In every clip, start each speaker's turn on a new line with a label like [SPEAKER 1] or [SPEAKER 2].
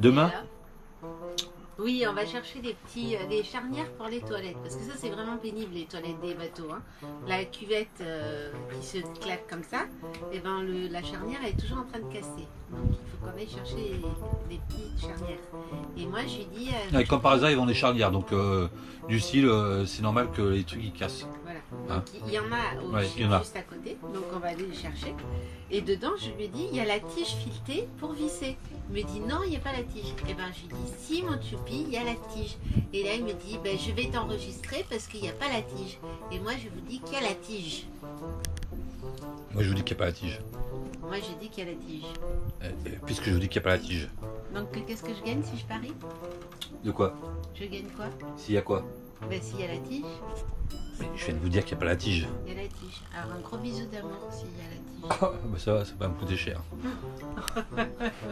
[SPEAKER 1] Demain?
[SPEAKER 2] Voilà. Oui, on va chercher des charnières pour les toilettes, parce que ça c'est vraiment pénible les toilettes des bateaux. Hein. La cuvette qui se claque comme ça, et ben la charnière elle est toujours en train de casser. Donc il faut qu'on aille chercher des petites charnières. Et moi je lui dis...
[SPEAKER 1] Ouais, comme par hasard ils vendent des charnières, donc du style c'est normal que les trucs ils cassent.
[SPEAKER 2] Voilà.
[SPEAKER 1] Hein?
[SPEAKER 2] Donc il y en a au juste à côté, donc on va aller les chercher. Et dedans je lui dis il y a la tige filetée pour visser. Il me dit non, il n'y a pas la tige. Et ben je lui dis si mon choupi, il y a la tige. Et là il me dit ben, je vais t'enregistrer parce qu'il n'y a pas la tige. Et moi je vous dis qu'il y a la tige.
[SPEAKER 1] Moi je vous dis qu'il n'y a pas la tige.
[SPEAKER 2] Moi je dis qu'il y a la tige.
[SPEAKER 1] Puisque je vous dis qu'il n'y a pas la tige.
[SPEAKER 2] Donc qu'est-ce que je gagne si je parie?
[SPEAKER 1] De quoi?
[SPEAKER 2] Je gagne quoi?
[SPEAKER 1] S'il y a quoi?
[SPEAKER 2] Ben s'il y a la tige.
[SPEAKER 1] Mais je viens de vous dire qu'il n'y a pas la tige.
[SPEAKER 2] Il y a la tige. Alors un gros bisou d'amour s'il y a la tige.
[SPEAKER 1] Oh, bah ça va me coûter cher.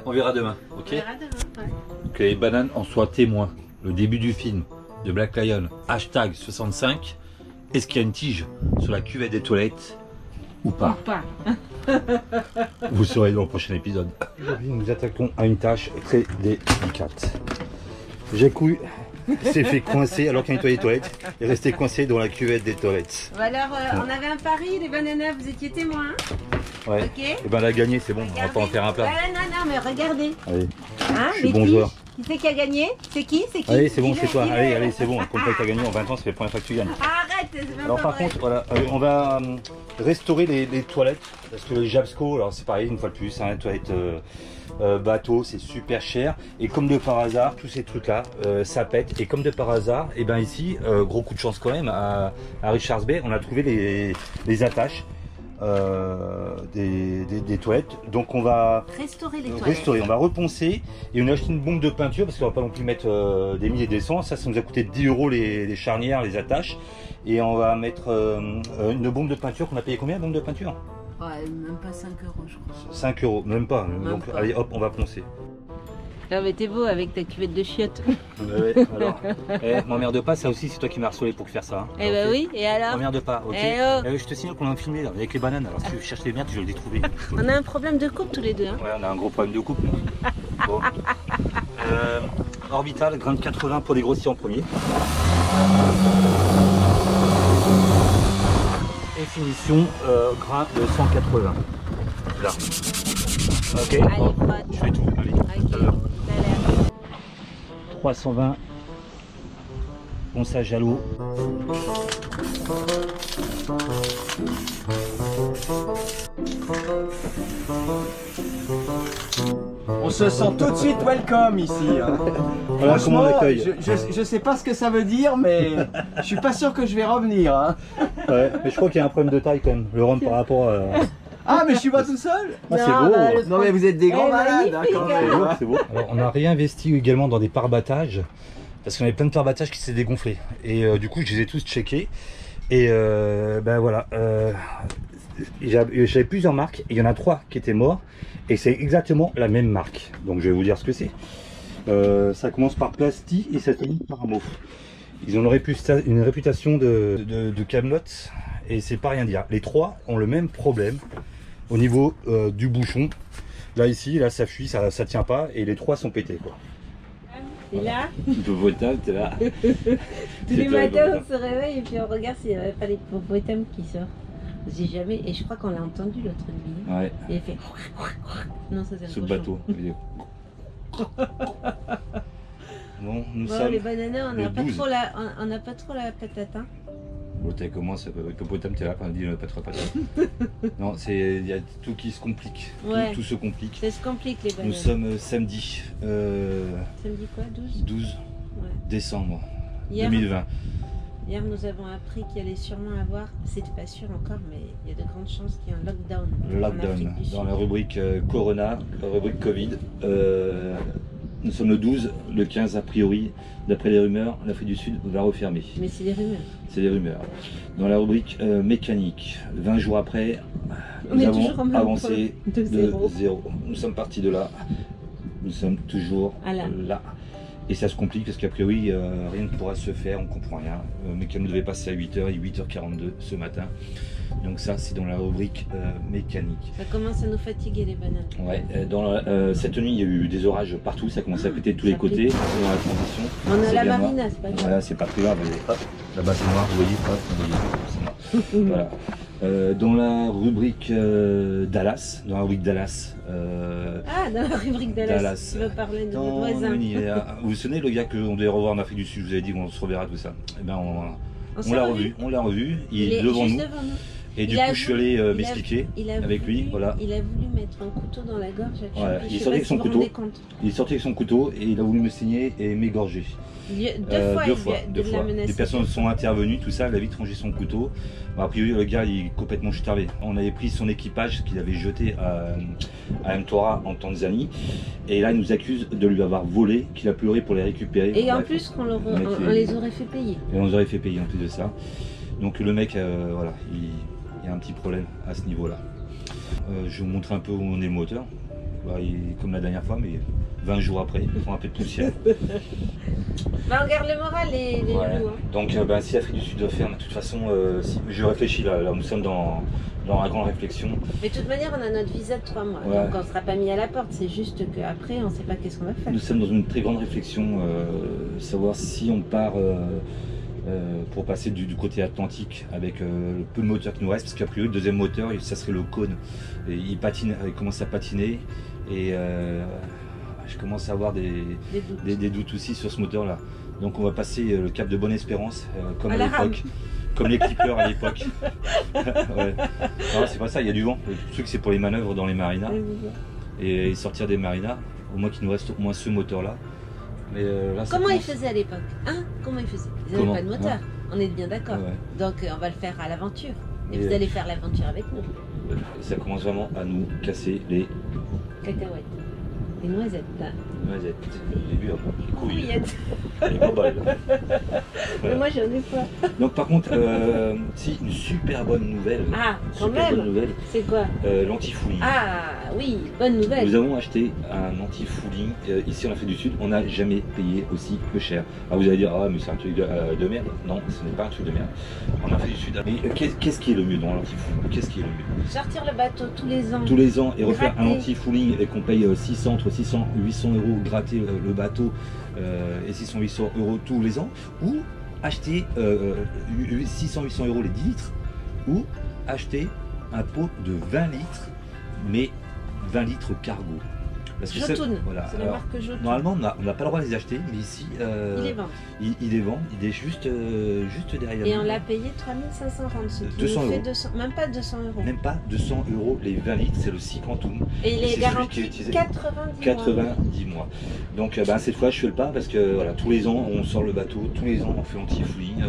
[SPEAKER 1] On verra demain, ok?
[SPEAKER 2] On verra demain, ouais.
[SPEAKER 1] Que les bananes en soient témoins. Le début du film de Black Lion, hashtag 65. Est-ce qu'il y a une tige sur la cuvette des toilettes ou pas?
[SPEAKER 2] Ou pas.
[SPEAKER 1] Vous saurez dans le prochain épisode. Aujourd'hui, nous attaquons à une tâche très délicate. Jacouille s'est fait coincer alors qu'il y a une toilette. Il est resté coincé dans la cuvette des toilettes.
[SPEAKER 2] Bon alors, on avait un pari, les bananas, vous étiez témoins.
[SPEAKER 1] Ouais.
[SPEAKER 2] Ok.
[SPEAKER 1] Et ben elle a gagné, c'est bon, on va pas en faire un plat.
[SPEAKER 2] Non, mais regardez.
[SPEAKER 1] Allez,
[SPEAKER 2] Hein,
[SPEAKER 1] je suis bon joueur.
[SPEAKER 2] Qui c'est qui a gagné? C'est qui?
[SPEAKER 1] Allez, c'est bon, c'est toi. Allez, c'est bon. Comme tu as gagné en 20 ans, c'est la première fois que tu gagnes.
[SPEAKER 2] Arrête, c'est même
[SPEAKER 1] Alors
[SPEAKER 2] pas
[SPEAKER 1] par
[SPEAKER 2] vrai.
[SPEAKER 1] contre, voilà, on va restaurer les toilettes. Parce que les Jabsco, alors c'est pareil, une fois de plus, hein, toilettes bateau, c'est super cher. Et comme de par hasard, tous ces trucs-là, ça pète. Et comme de par hasard, et ben ici, gros coup de chance quand même, à Richards Bay, on a trouvé les attaches. Des toilettes, donc on va
[SPEAKER 2] restaurer les toilettes.
[SPEAKER 1] On va reponcer et on a acheté une bombe de peinture parce qu'on va pas non plus mettre des milliers et des cents. Ça nous a coûté 10 € les charnières, les attaches, et on va mettre une bombe de peinture qu'on a payé combien la bombe de peinture?
[SPEAKER 2] Ouais, même pas 5 € je crois.
[SPEAKER 1] 5 €, même pas.
[SPEAKER 2] Même
[SPEAKER 1] donc
[SPEAKER 2] pas.
[SPEAKER 1] allez hop, on va poncer.
[SPEAKER 2] Ah mais t'es beau avec ta cuvette de chiottes.
[SPEAKER 1] Ouais, alors, m'emmerde pas, ça aussi c'est toi qui m'as harcelé pour faire ça. Hein.
[SPEAKER 2] Eh bah oui, et alors?
[SPEAKER 1] M'emmerde pas, ok.
[SPEAKER 2] Eh oh.
[SPEAKER 1] Je te signale qu'on a filmé là, avec les bananes, alors si tu cherches les merdes, je vais les trouver.
[SPEAKER 2] On a un problème de couple tous les deux. Hein.
[SPEAKER 1] Ouais, on a un gros problème de couple. Bon. Orbital, grain de 80 pour les grossiers en premier. Et finition, grain de 180. Là. Ok.
[SPEAKER 2] Allez,
[SPEAKER 1] Bon,
[SPEAKER 2] frotte.
[SPEAKER 1] je fais tout. Allez.
[SPEAKER 2] Ok,
[SPEAKER 1] Tout à l'heure.
[SPEAKER 2] tout à l'heure.
[SPEAKER 1] 320. Ponçage à l'eau.
[SPEAKER 3] On se sent tout de suite welcome ici. Hein.
[SPEAKER 1] Voilà comment on accueille.
[SPEAKER 3] Je sais pas ce que ça veut dire, mais je suis pas sûr que je vais revenir. Hein.
[SPEAKER 1] Ouais, mais je crois qu'il y a un problème de taille quand même. Le rhum par rapport à.
[SPEAKER 3] Ah, mais je suis pas tout seul.
[SPEAKER 1] Ah, c'est beau.
[SPEAKER 3] Non, mais vous êtes des grands
[SPEAKER 2] Eh,
[SPEAKER 3] malades.
[SPEAKER 2] magnifique,
[SPEAKER 3] quand
[SPEAKER 2] hein.
[SPEAKER 3] même.
[SPEAKER 1] C'est beau. Alors, on a réinvesti également dans des pare-battages parce qu'on avait plein de pare-battages qui s'est dégonflés. Et du coup, je les ai tous checkés. Et ben voilà. J'avais plusieurs marques. Il y en a 3 qui étaient morts. Et c'est exactement la même marque. Donc, je vais vous dire ce que c'est. Ça commence par Plasti et ça se termine par Mauve. Ils ont une réputation de camelote. Et c'est pas rien dire. Les 3 ont le même problème au niveau du bouchon. Là ici, là ça fuit, ça tient pas et les 3 sont pétés quoi.
[SPEAKER 2] Et là,
[SPEAKER 1] T'es là.
[SPEAKER 2] tous les matins on se réveille et puis on regarde s'il n'y avait pas les hippopotames qui sortent. J'ai jamais, et je crois qu'on l'a entendu l'autre nuit.
[SPEAKER 1] Ouais.
[SPEAKER 2] Et il fait. Non, ça c'est le
[SPEAKER 1] Sous le
[SPEAKER 2] cochon.
[SPEAKER 1] bateau. Bon, nous
[SPEAKER 2] Bon,
[SPEAKER 1] sommes.
[SPEAKER 2] les bananas, on
[SPEAKER 1] le
[SPEAKER 2] n'a pas
[SPEAKER 1] 12.
[SPEAKER 2] trop la patate. Hein.
[SPEAKER 1] Bon, t'as commencé avec hippopotame, t'es là quand on dit pas trop patate. Non, il y a tout qui se complique.
[SPEAKER 2] Ouais.
[SPEAKER 1] Tout se complique.
[SPEAKER 2] Ça se complique les bananas.
[SPEAKER 1] Nous sommes samedi
[SPEAKER 2] Samedi quoi, 12
[SPEAKER 1] 12
[SPEAKER 2] Ouais.
[SPEAKER 1] décembre
[SPEAKER 2] Hier,
[SPEAKER 1] 2020.
[SPEAKER 2] Hier, nous avons appris qu'il allait sûrement avoir, c'est pas sûr encore, mais il y a de grandes chances qu'il y ait un lockdown. en
[SPEAKER 1] Lockdown
[SPEAKER 2] Afrique du
[SPEAKER 1] dans
[SPEAKER 2] Sud.
[SPEAKER 1] la rubrique Corona, la rubrique Covid. Nous sommes le 12, le 15 a priori, d'après les rumeurs, l'Afrique du Sud va refermer.
[SPEAKER 2] Mais c'est des rumeurs.
[SPEAKER 1] C'est des rumeurs. Dans la rubrique mécanique, 20 jours après,
[SPEAKER 2] On
[SPEAKER 1] nous
[SPEAKER 2] est
[SPEAKER 1] avons
[SPEAKER 2] toujours en même
[SPEAKER 1] avancé
[SPEAKER 2] point de
[SPEAKER 1] de
[SPEAKER 2] zéro.
[SPEAKER 1] 0. Nous sommes partis de là, nous sommes toujours
[SPEAKER 2] Ah là.
[SPEAKER 1] là. Et ça se complique parce qu'a priori, rien ne pourra se faire, on comprend rien. Mécano devait passer à 8h et 8h42 ce matin. Donc ça, c'est dans la rubrique mécanique.
[SPEAKER 2] Ça commence à nous fatiguer les bananes.
[SPEAKER 1] Ouais, cette nuit, il y a eu des orages partout, ça commence à péter de tous les côtés, dans la transition.
[SPEAKER 2] On a
[SPEAKER 1] C'est
[SPEAKER 2] la
[SPEAKER 1] bien
[SPEAKER 2] marina,
[SPEAKER 1] noir.
[SPEAKER 2] c'est pas grave.
[SPEAKER 1] Voilà, c'est pas très grave, hop, là-bas c'est noir, vous voyez, hop, c'est noir. Voilà. Dans la rubrique Dallas,
[SPEAKER 2] Ah, dans la rubrique Dallas, tu veux parler de notre voisin.
[SPEAKER 1] vous vous souvenez le gars qu'on devait revoir en Afrique du Sud, je vous avais dit qu'on se reverra tout ça. Eh ben on l'a revu, il est devant nous. Et du coup, je suis allé m'expliquer avec lui. Voilà.
[SPEAKER 2] Il a voulu mettre un couteau dans la gorge.
[SPEAKER 1] Voilà. Il est sorti avec son couteau. Il est sorti avec son couteau et il a voulu me saigner et m'égorger. Deux fois. Des personnes sont intervenues, tout ça. Il a vite rangé son couteau. Bon, a priori, le gars, il est complètement chutarvé. On avait pris son équipage qu'il avait jeté à Mtwara en Tanzanie. Et là, il nous accuse de lui avoir volé, qu'il a pleuré pour les récupérer.
[SPEAKER 2] Et en plus, on les aurait fait payer.
[SPEAKER 1] Et on les aurait fait payer en plus de ça. Donc le mec, voilà, il y a un petit problème à ce niveau-là. Je vais vous montrer un peu où on est le moteur. Bah, comme la dernière fois, mais 20 jours après, ils font un peu de poussière.
[SPEAKER 2] Bah, on garde le moral, les loulous. Hein.
[SPEAKER 1] Donc, si l'Afrique du Sud doit faire, de toute façon, si, je réfléchis là, nous sommes dans la grande réflexion.
[SPEAKER 2] Mais de toute manière, on a notre visa de 3 mois, donc on ne sera pas mis à la porte. C'est juste qu'après, on ne sait pas qu'est-ce qu'on va faire.
[SPEAKER 1] Nous sommes dans une très grande réflexion, savoir si on part pour passer du côté atlantique avec le peu de moteur qui nous reste, parce qu'a priori le deuxième moteur ça serait le cône, et il commence à patiner et je commence à avoir des doutes aussi sur ce moteur là. Donc on va passer le cap de Bonne-Espérance comme à l'époque, comme les Clippers à l'époque. Ouais. Non, c'est pas ça, il y a du vent, le truc c'est pour les manœuvres dans les marinas et sortir des marinas, au moins qu'il nous reste au moins ce moteur là. Mais là,
[SPEAKER 2] comment ils faisaient à l'époque, hein? Comment ils faisaient? Ils n'avaient pas de moteur, on est bien d'accord. Donc on va le faire à l'aventure. Et vous allez faire l'aventure avec nous.
[SPEAKER 1] Et ça commence vraiment à nous casser les
[SPEAKER 2] cacahuètes. Les noisettes.
[SPEAKER 1] Noisettes. J'ai vu, les couilles. Les boboles.
[SPEAKER 2] Mais moi j'en ai pas.
[SPEAKER 1] Donc par contre, si une super bonne nouvelle.
[SPEAKER 2] Ah, quand même. C'est quoi?
[SPEAKER 1] L'anti-fouling.
[SPEAKER 2] Ah oui, bonne nouvelle.
[SPEAKER 1] Nous avons acheté un anti-fouling ici en Afrique du Sud. On n'a jamais payé aussi peu cher. Alors vous allez dire, ah mais c'est un truc de merde. Non, ce n'est pas un truc de merde. En Afrique du Sud. Mais qu'est-ce qui est le mieux dans l'anti-fouling? Qu'est-ce qui est le mieux?
[SPEAKER 2] Sortir le bateau tous les ans.
[SPEAKER 1] Tous les ans et refaire un anti-fouling et qu'on paye 600, entre 600 et 800 euros, gratter le bateau et 600-800 euros tous les ans, ou acheter 600-800 euros les 10 litres, ou acheter un pot de 20 litres, mais 20 litres cargo. Parce que
[SPEAKER 2] Jotun,
[SPEAKER 1] voilà.
[SPEAKER 2] C'est la marque Jotun.
[SPEAKER 1] Normalement, on n'a pas le droit de les acheter, mais ici,
[SPEAKER 2] il les vend.
[SPEAKER 1] Il les vend, il est juste derrière.
[SPEAKER 2] Et on l'a payé 3540, ce qui 200 nous fait 200, même pas 200 euros.
[SPEAKER 1] Même pas 200 euros les 20 litres, c'est le 6 Quantum.
[SPEAKER 2] Et il est garanti 90
[SPEAKER 1] mois. Donc cette fois, je fais le pas parce que voilà, tous les ans, on sort le bateau, tous les ans, on fait anti-fouling.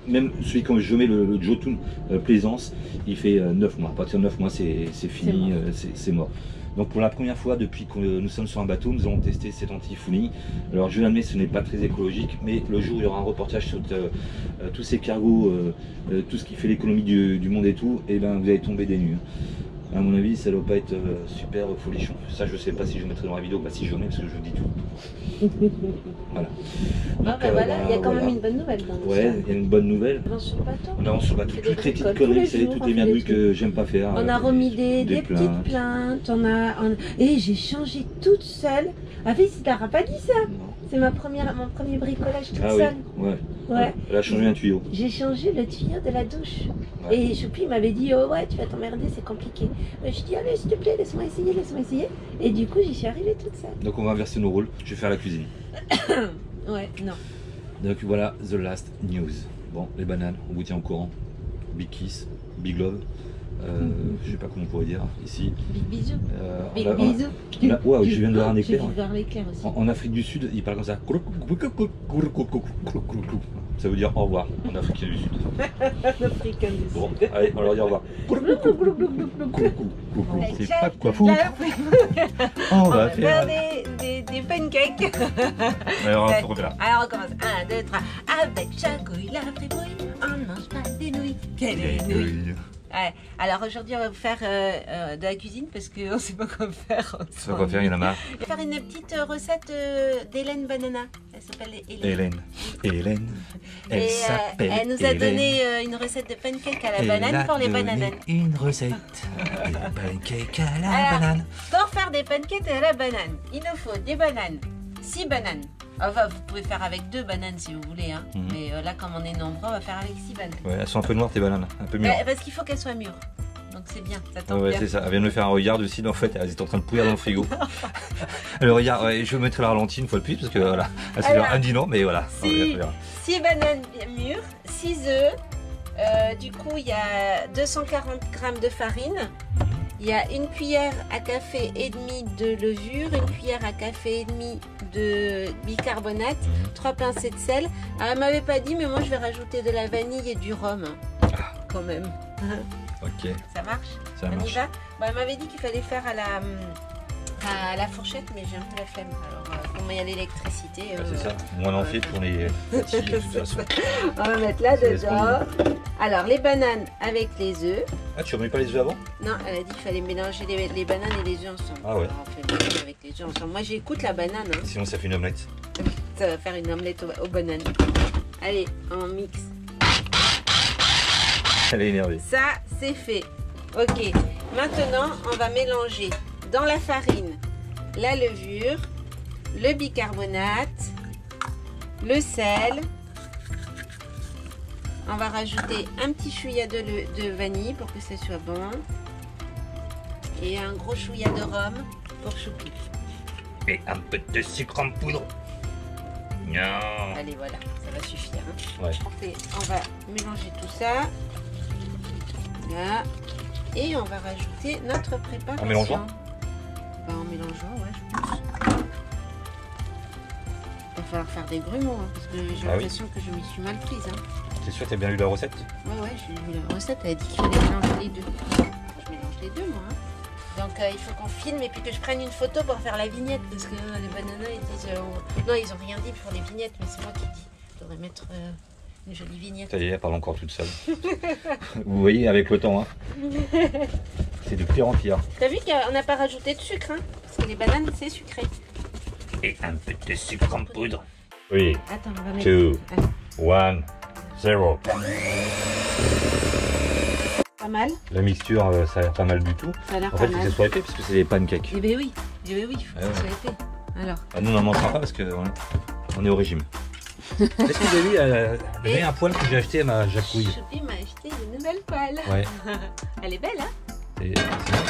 [SPEAKER 1] Même celui quand je mets le Jotun Plaisance, il fait 9 mois. À partir de 9 mois, c'est fini, c'est mort. Donc pour la première fois depuis que nous sommes sur un bateau, nous allons tester cet anti-fouling. Alors je l'admets, ce n'est pas très écologique, mais le jour où il y aura un reportage sur tous ces cargos, tout ce qui fait l'économie du monde et tout, et ben vous allez tomber des nues. À mon avis, ça ne doit pas être super folichon. Ça, je ne sais pas si je mettrai dans la vidéo, pas si je mets, parce que je dis tout. Voilà.
[SPEAKER 2] Donc, voilà, il y a quand même une bonne nouvelle dans le
[SPEAKER 1] Ouais, il y a une bonne nouvelle.
[SPEAKER 2] On avance sur le bateau.
[SPEAKER 1] On avance sur le bateau. Toutes les petites conneries, c'est toutes les merdes que j'aime pas faire.
[SPEAKER 2] On a remis des petites plaintes. Et j'ai changé toute seule. Ah oui, tu t'auras pas dit ça? C'est mon premier bricolage toute seule.
[SPEAKER 1] Oui, ouais. Elle a changé un tuyau.
[SPEAKER 2] J'ai changé le tuyau de la douche. Ouais. Et Choupi m'avait dit, oh ouais, tu vas t'emmerder, c'est compliqué. Je dis, allez, s'il te plaît, laisse-moi essayer. Et du coup, j'y suis arrivée toute seule.
[SPEAKER 1] Donc on va inverser nos rôles. Je vais faire la cuisine.
[SPEAKER 2] Ouais, non.
[SPEAKER 1] Donc voilà, the last news. Bon, les bananes, on vous tient au courant. Big kiss, big love. Je sais pas comment on pourrait dire ici.
[SPEAKER 2] Big bisous. Big bisous.
[SPEAKER 1] Wow, je viens de voir un éclair.
[SPEAKER 2] Aussi.
[SPEAKER 1] En Afrique du Sud, ils parlent comme ça. Ça veut dire au revoir en Afrique du Sud.
[SPEAKER 2] Africain du Sud.
[SPEAKER 1] Bon, allez, on leur dit au revoir. C'est pas quoi foutre. On va faire
[SPEAKER 2] des pancakes.
[SPEAKER 1] Alors, on recommence.
[SPEAKER 2] Alors, on commence. 1, 2, 3. Avec Chaco, il a fribouille. On ne mange pas des nouilles. Quelle nouilles. Ouais. Alors aujourd'hui, on va vous faire de la cuisine parce qu'on ne sait pas quoi faire.
[SPEAKER 1] C'est pas quoi faire, il y en a marre.
[SPEAKER 2] On va faire une petite recette d'Hélène Banana. Elle s'appelle
[SPEAKER 1] Hélène. Hélène.
[SPEAKER 2] Et elle nous a donné une recette de pancake à la banane pour les bananes.
[SPEAKER 1] Une recette de pancake à la banane.
[SPEAKER 2] Pour faire des pancakes à la banane, il nous faut des bananes, 6 bananes. Enfin, vous pouvez faire avec 2 bananes si vous voulez, hein. Mais là, comme on est nombreux, on va faire avec 6 bananes.
[SPEAKER 1] Ouais, elles sont un peu noires tes bananes, un peu mûres.
[SPEAKER 2] Parce qu'il faut qu'elles soient mûres. Donc c'est bien, ça tombe
[SPEAKER 1] Ouais,
[SPEAKER 2] bien.
[SPEAKER 1] c'est ça. Elle vient de me faire un regard aussi, mais en fait, elles étaient en train de pourrir dans le frigo. Le regard, ouais, je vais mettre la ralenti une fois de plus parce que voilà, elle me dit non, mais voilà.
[SPEAKER 2] 6 bananes bien mûres, 6 œufs. Du coup, il y a 240 g de farine. Il y a une cuillère à café et demi de levure, une cuillère à café et demi de bicarbonate, 3 pincées de sel. Alors, elle m'avait pas dit, mais moi je vais rajouter de la vanille et du rhum, quand même.
[SPEAKER 1] Ok.
[SPEAKER 2] Ça marche?
[SPEAKER 1] Ça
[SPEAKER 2] On
[SPEAKER 1] marche.
[SPEAKER 2] y va? Bon, elle m'avait dit qu'il fallait faire à la fourchette, mais j'ai un peu la flemme. Alors, comme il y a l'électricité.
[SPEAKER 1] C'est ça. Moi, on en fait pour les petits, de toute façon.
[SPEAKER 2] On va mettre là
[SPEAKER 1] Ça laisse
[SPEAKER 2] dedans. Alors, les bananes avec les œufs.
[SPEAKER 1] Ah, tu remets pas les œufs avant?
[SPEAKER 2] Non, elle a dit qu'il fallait mélanger les bananes et les œufs ensemble.
[SPEAKER 1] Ah ouais.
[SPEAKER 2] Alors, on fait le banane avec les œufs ensemble. Moi, j'écoute la banane. Hein.
[SPEAKER 1] Sinon, ça fait une omelette.
[SPEAKER 2] Ça va faire une omelette aux bananes. Allez, on mixe.
[SPEAKER 1] Elle est énervée.
[SPEAKER 2] Ça, c'est fait. Ok. Maintenant, on va mélanger dans la farine la levure, le bicarbonate, le sel. On va rajouter un petit chouïa de vanille pour que ça soit bon. Et un gros chouïa de rhum pour choupi.
[SPEAKER 1] Et un peu de sucre en poudre. Non.
[SPEAKER 2] Allez, voilà, ça va suffire. Hein.
[SPEAKER 1] Ouais.
[SPEAKER 2] On va mélanger tout ça. Là. Et on va rajouter notre préparation.
[SPEAKER 1] En mélangeant?
[SPEAKER 2] Bah, en mélangeant, ouais, je pense. Il va falloir faire des grumeaux, hein, parce que j'ai l'impression que je m'y suis mal prise. Hein.
[SPEAKER 1] T'es sûr que t'as bien lu la recette?
[SPEAKER 2] Ouais, j'ai lu la recette, elle a dit qu'il fallait mélanger les deux. Je mélange les deux, moi. Hein. Donc il faut qu'on filme et puis que je prenne une photo pour faire la vignette, parce que les bananas, ils disent... Non, ils ont rien dit pour les vignettes, mais c'est moi qui dis. Je devrais mettre une jolie vignette.
[SPEAKER 1] Ça y est, elle parle encore toute seule. Vous voyez, avec le temps, hein. C'est de pire en pire.
[SPEAKER 2] T'as vu qu'on n'a pas rajouté de sucre, hein, parce que les bananes, c'est sucré.
[SPEAKER 1] Et un peu de sucre en poudre. Oui.
[SPEAKER 2] Attends, on va mettre...
[SPEAKER 1] 2,
[SPEAKER 2] Allez.
[SPEAKER 1] 1, 0.
[SPEAKER 2] Pas mal.
[SPEAKER 1] La mixture, ça a l'air pas mal du tout.
[SPEAKER 2] Ça a l'air
[SPEAKER 1] En
[SPEAKER 2] pas
[SPEAKER 1] fait, il faut que
[SPEAKER 2] mal.
[SPEAKER 1] ce soit épais parce que c'est des pancakes.
[SPEAKER 2] Eh ben oui, il faut que ça soit épais. Alors,
[SPEAKER 1] Ah, nous, on n'en mangera pas parce qu'on est au régime. Est-ce que vous avez vu la dernière poêle que j'ai acheté à ma jacouille?
[SPEAKER 2] Choupi m'a acheté une nouvelle poêle.
[SPEAKER 1] Ouais.
[SPEAKER 2] Elle est belle, hein?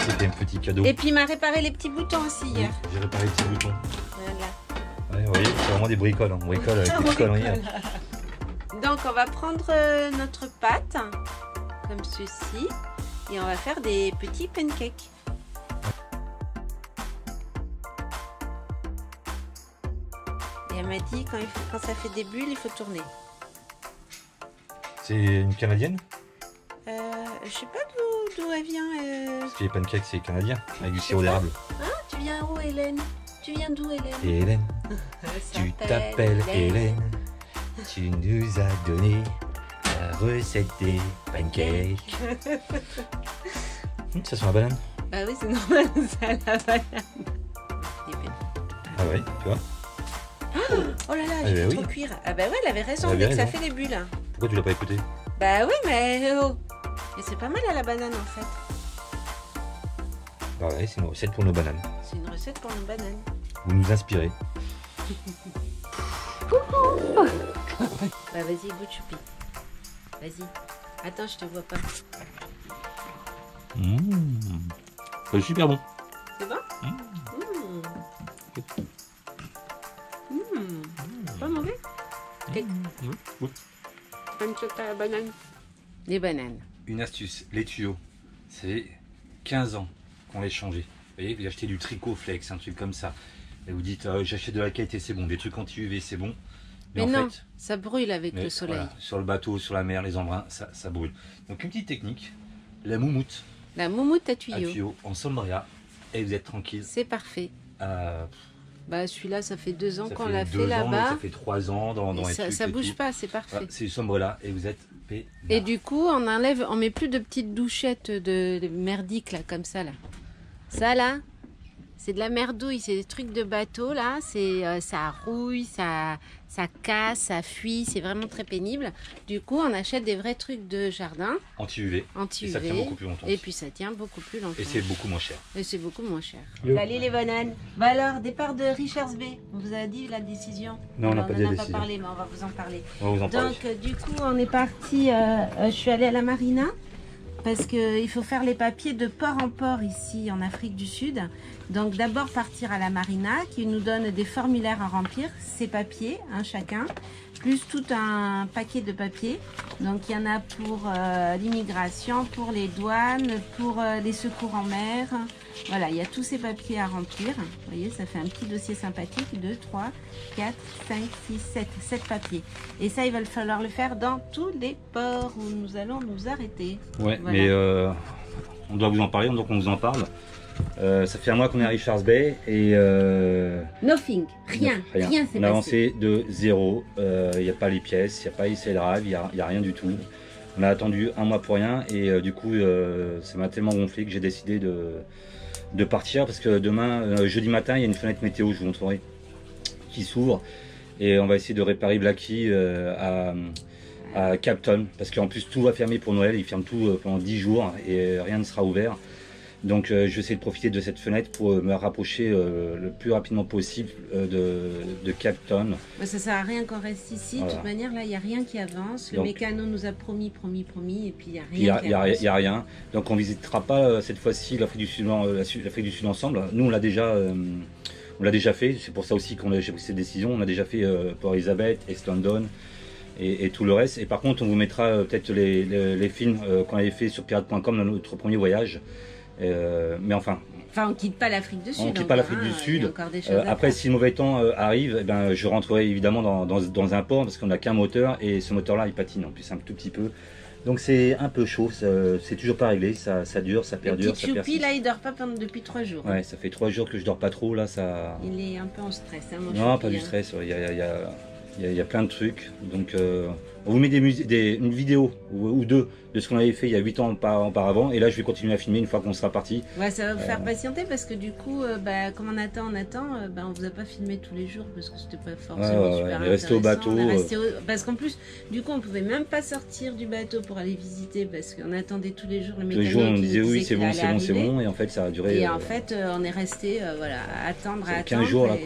[SPEAKER 1] C'était un petit cadeau.
[SPEAKER 2] Et puis il m'a réparé les petits boutons aussi hier.
[SPEAKER 1] J'ai réparé les petits boutons.
[SPEAKER 2] Voilà.
[SPEAKER 1] Ouais, vous voyez, c'est vraiment des bricoles. On bricole avec des conneries.
[SPEAKER 2] Donc on va prendre notre pâte, comme ceci, et on va faire des petits pancakes. Et elle m'a dit quand ça fait des bulles, il faut tourner.
[SPEAKER 1] C'est une canadienne?
[SPEAKER 2] Je sais pas d'où elle vient.
[SPEAKER 1] Parce que les pancakes, c'est canadien, avec du sirop d'érable.
[SPEAKER 2] Hein, tu viens où, Hélène? Tu viens d'où, Hélène?
[SPEAKER 1] Hélène,
[SPEAKER 2] Elle
[SPEAKER 1] tu
[SPEAKER 2] s'appelle
[SPEAKER 1] t'appelles Hélène. Tu nous as donné la recette des pancakes. Ça sent la banane.
[SPEAKER 2] Bah oui, c'est normal, ça, la banane.
[SPEAKER 1] Ah ouais, tu vois.
[SPEAKER 2] Oh là là,
[SPEAKER 1] Ah
[SPEAKER 2] j'ai
[SPEAKER 1] bah
[SPEAKER 2] fait
[SPEAKER 1] oui.
[SPEAKER 2] trop cuire. Ah bah ouais, elle avait raison,
[SPEAKER 1] Elle avait
[SPEAKER 2] dès que ça
[SPEAKER 1] raison.
[SPEAKER 2] fait des bulles.
[SPEAKER 1] Pourquoi tu l'as pas écouté?
[SPEAKER 2] Bah oui, mais oh. Et c'est pas mal à la banane en fait.
[SPEAKER 1] Bah ouais, c'est une recette pour nos bananes.
[SPEAKER 2] C'est une recette pour une banane.
[SPEAKER 1] Vous nous inspirez.
[SPEAKER 2] Bah vas-y, goûte choupi. Vas-y. Attends, je te vois pas.
[SPEAKER 1] C'est super bon.
[SPEAKER 2] C'est bon? Pas mauvais? Pancake à la banane. Des bananes.
[SPEAKER 1] Une astuce, les tuyaux, c'est 15 ans qu'on les changeait. Vous voyez, vous achetez du tricot flex, un truc comme ça. Et vous dites, j'achète de la qualité, c'est bon. Des trucs anti-UV, c'est bon.
[SPEAKER 2] Mais
[SPEAKER 1] en
[SPEAKER 2] non,
[SPEAKER 1] fait,
[SPEAKER 2] ça brûle avec
[SPEAKER 1] mais
[SPEAKER 2] le soleil.
[SPEAKER 1] voilà, sur le bateau, sur la mer, les embruns, ça brûle. Donc une petite technique, la moumoute
[SPEAKER 2] La moumoute à
[SPEAKER 1] à
[SPEAKER 2] tuyau.
[SPEAKER 1] tuyau en sombria, et vous êtes tranquille.
[SPEAKER 2] C'est parfait. Bah celui-là, ça fait 2 ans qu'on l'a fait
[SPEAKER 1] 2 ans,
[SPEAKER 2] là-bas.
[SPEAKER 1] ça fait 3 ans dans
[SPEAKER 2] Et
[SPEAKER 1] les
[SPEAKER 2] ça,
[SPEAKER 1] trucs
[SPEAKER 2] ça
[SPEAKER 1] et
[SPEAKER 2] bouge
[SPEAKER 1] tout.
[SPEAKER 2] pas, c'est parfait.
[SPEAKER 1] Voilà, c'est sombre là et vous êtes
[SPEAKER 2] Et du coup, on enlève, on met plus de petites douchettes de merdique là, comme ça là. Ça là, c'est de la merdouille, c'est des trucs de bateau là. C'est ça rouille, ça casse, ça fuit, c'est vraiment très pénible. Du coup, on achète des vrais trucs de jardin.
[SPEAKER 1] Anti-UV.
[SPEAKER 2] Anti-UV.
[SPEAKER 1] Et ça tient beaucoup plus longtemps.
[SPEAKER 2] Et puis ça tient beaucoup plus longtemps.
[SPEAKER 1] Et c'est beaucoup moins cher.
[SPEAKER 2] Et c'est beaucoup moins cher.
[SPEAKER 1] Yo.
[SPEAKER 2] Salut les bananes. Bah alors, départ de Richards Bay. On vous a dit la décision?
[SPEAKER 1] Non, on n'a pas dit la
[SPEAKER 2] On n'en a
[SPEAKER 1] décision.
[SPEAKER 2] pas parlé, mais on va vous en parler.
[SPEAKER 1] On va vous en parler.
[SPEAKER 2] Donc, du coup, on est parti. Je suis allée à la marina parce qu'il faut faire les papiers de port en port ici en Afrique du Sud. Donc, d'abord partir à la marina qui nous donne des formulaires à remplir, ces papiers, hein, chacun, plus tout un paquet de papiers. Donc, il y en a pour l'immigration, pour les douanes, pour les secours en mer. Voilà, il y a tous ces papiers à remplir. Vous voyez, ça fait un petit dossier sympathique. 2, 3, 4, 5, 6, 7 papiers. Et ça, il va falloir le faire dans tous les ports où nous allons nous arrêter.
[SPEAKER 1] Ouais,
[SPEAKER 2] Voilà.
[SPEAKER 1] mais on doit vous en parler, donc on vous en parle. Ça fait un mois qu'on est à Richards Bay et
[SPEAKER 2] Nothing, rien s'est
[SPEAKER 1] on a
[SPEAKER 2] passé.
[SPEAKER 1] avancé de zéro. Il n'y a pas les pièces, il n'y a pas essai drive, il n'y a rien du tout. On a attendu un mois pour rien et du coup ça m'a tellement gonflé que j'ai décidé de partir parce que demain, jeudi matin, il y a une fenêtre météo, je vous montrerai, qui s'ouvre et on va essayer de réparer Blackie à Capton parce qu'en plus tout va fermer pour Noël, ils ferment tout pendant 10 jours et rien ne sera ouvert. Donc je vais essayer de profiter de cette fenêtre pour me rapprocher le plus rapidement possible de Capton.
[SPEAKER 2] Bah, ça sert à rien qu'on reste ici.
[SPEAKER 1] Voilà.
[SPEAKER 2] De toute manière, là, il n'y a rien qui avance. Le
[SPEAKER 1] Donc,
[SPEAKER 2] mécano nous a promis, et puis il n'y a
[SPEAKER 1] il y
[SPEAKER 2] rien qui avance.
[SPEAKER 1] a rien. Donc on visitera pas cette fois-ci l'Afrique du Sud, l'Afrique du Sud ensemble. Nous on l'a déjà fait. C'est pour ça aussi j'ai pris cette décision. On a déjà fait Port Elizabeth, East London et tout le reste. Et par contre, on vous mettra peut-être les films qu'on avait fait sur pirate.com dans notre premier voyage. Mais enfin,
[SPEAKER 2] on ne quitte pas l'Afrique du Sud.
[SPEAKER 1] on quitte pas l'Afrique du
[SPEAKER 2] Il y a
[SPEAKER 1] Sud.
[SPEAKER 2] encore des choses à
[SPEAKER 1] Après,
[SPEAKER 2] faire.
[SPEAKER 1] si le mauvais temps arrive, eh ben, je rentrerai évidemment dans un port parce qu'on n'a qu'un moteur et ce moteur-là il patine en plus un tout petit peu. Donc c'est un peu chaud, c'est toujours pas réglé, ça dure, ça
[SPEAKER 2] Le
[SPEAKER 1] perdure,
[SPEAKER 2] petit
[SPEAKER 1] ça
[SPEAKER 2] Choupi,
[SPEAKER 1] persiste.
[SPEAKER 2] là, il dort pas depuis 3 jours.
[SPEAKER 1] Ouais, ça fait 3 jours que je dors pas trop là, ça.
[SPEAKER 2] Il est un peu en stress. Hein, mon
[SPEAKER 1] Non,
[SPEAKER 2] Choupi,
[SPEAKER 1] pas du
[SPEAKER 2] hein.
[SPEAKER 1] stress, il y a plein de trucs. Donc on vous met une vidéo ou deux de ce qu'on avait fait il y a 8 ans auparavant et là je vais continuer à filmer une fois qu'on sera parti.
[SPEAKER 2] Ouais, ça va vous faire patienter parce que du coup, comme on attend, on vous a pas filmé tous les jours parce que c'était pas forcément super
[SPEAKER 1] on est resté au
[SPEAKER 2] intéressant.
[SPEAKER 1] bateau.
[SPEAKER 2] On est resté parce qu'en plus, du coup, on pouvait même pas sortir du bateau pour aller visiter parce qu'on attendait tous les jours le
[SPEAKER 1] Tous
[SPEAKER 2] mécano
[SPEAKER 1] les jours on
[SPEAKER 2] qui
[SPEAKER 1] disait
[SPEAKER 2] nous
[SPEAKER 1] oui
[SPEAKER 2] disait
[SPEAKER 1] c'est
[SPEAKER 2] qu'il
[SPEAKER 1] bon,
[SPEAKER 2] allait
[SPEAKER 1] c'est bon, c'est
[SPEAKER 2] arriver.
[SPEAKER 1] bon et en fait ça a duré.
[SPEAKER 2] Et en fait, on est resté à attendre,
[SPEAKER 1] ça fait 15 jours là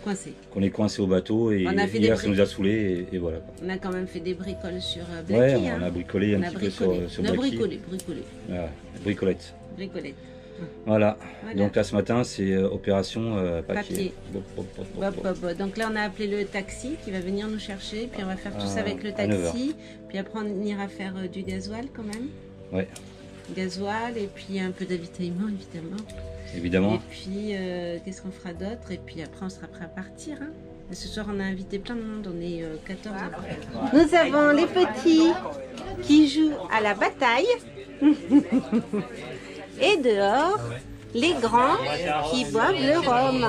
[SPEAKER 2] coincé.
[SPEAKER 1] qu'on est coincé au bateau et
[SPEAKER 2] On a fait
[SPEAKER 1] hier
[SPEAKER 2] des
[SPEAKER 1] ça nous a saoulés et voilà.
[SPEAKER 2] On a quand même fait des bricoles sur Blackie.
[SPEAKER 1] Ouais, on a bricolé un petit peu sur
[SPEAKER 2] On a
[SPEAKER 1] Blackie.
[SPEAKER 2] bricolé.
[SPEAKER 1] Voilà, bricolette.
[SPEAKER 2] Bricolette.
[SPEAKER 1] Voilà.
[SPEAKER 2] Voilà.
[SPEAKER 1] Donc là ce matin c'est opération papier.
[SPEAKER 2] Papier. Donc là on a appelé le taxi qui va venir nous chercher, puis on va faire tout ça avec le
[SPEAKER 1] à 9
[SPEAKER 2] taxi, puis après on ira faire du gasoil quand même.
[SPEAKER 1] Ouais.
[SPEAKER 2] Gasoil et puis un peu d'avitaillement évidemment.
[SPEAKER 1] Évidemment.
[SPEAKER 2] Et puis qu'est-ce qu'on fera d'autre? Et puis après on sera prêt à partir. Hein. Et ce soir on a invité plein de monde, on est 14 à peu près. Nous avons les petits qui jouent à la bataille. Et dehors, les grands qui boivent le rhum.